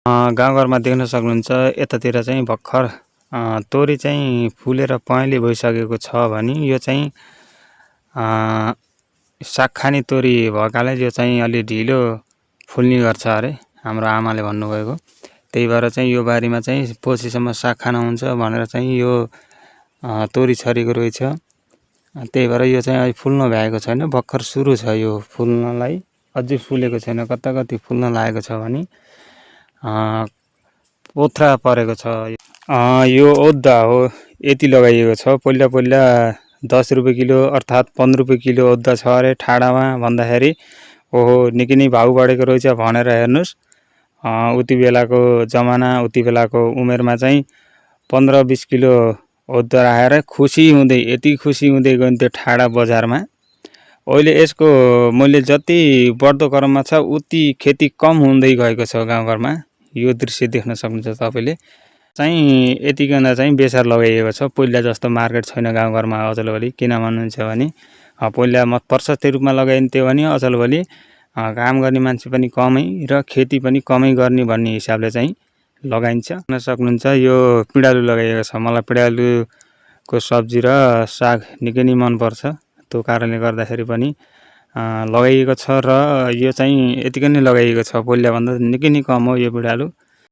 गाउँघरमा देख्न सक्नुहुन्छ यतातिर चाहिँ भर्खर तोरी चाहिँ फुलेर पहेँली भइसकेको छ भने यो चाहिँ साग खाने तोरी भएकाले यो चाहिँ अलि ढिलो फुल्ने गर्छ अरे हाम्रो आमाले भन्नुभएको। त्यही भएर चाहिँ यो बारीमा चाहिँ पोसीसम्म साग खान हुन्छ भनेर चाहिँ यो तोरी छरेको रहेछ। त्यही भएर यो चाहिँ अहिले फुल्न भ्याएको छैन, भर्खर सुरु छ यो फुल्नलाई, अझै फुलेको छैन। कता कति फुल्न लागेको छ भने पोथ्रा परेको छ। यो ओद्दा हो, यति लगाइएको छ। पहिला 10 रुपियाँ किलो अर्थात् 15 रुपियाँ किलो ओद्दा छ अरे ठाडामा भन्दाखेरि। ओहो निकै नै भाउ बढेको रहेछ भनेर हेर्नुहोस्। उति बेलाको जमाना, उति बेलाको उमेरमा चाहिँ 15-20 किलो ओद्दा राखेर खुसी हुँदै, यति खुसी हुँदै गइन्थ्यो ठाडा बजारमा। अहिले यसको मूल्य जति बढ्दो क्रममा छ उति खेती कम हुँदै गएको छ गाउँघरमा। यो दृश्य देख्न सक्नुहुन्छ तपाईँले। चाहिँ यतिकन चाहिँ बेसार लगाइएको छ। पहिला जस्तो मार्केट छैन गाउँघरमा अचेलभोलि। किन भन्नुहुन्छ भने पहिला प्रशस्त रूपमा लगाइन्थ्यो भने अचेलभोलि काम गर्ने मान्छे पनि कमै र खेती पनि कमै गर्ने भन्ने हिसाबले चाहिँ लगाइन्छ। देख्न सक्नुहुन्छ यो पिँडालु लगाइएको छ। मलाई पिँडालुको सब्जी र साग निकै नै मनपर्छ। त्यो कारणले गर्दाखेरि पनि लगाइएको छ र यो चाहिँ यतिकै नै लगाइएको छ। पहिलाभन्दा निकै नै कम हो यो पिँडालु।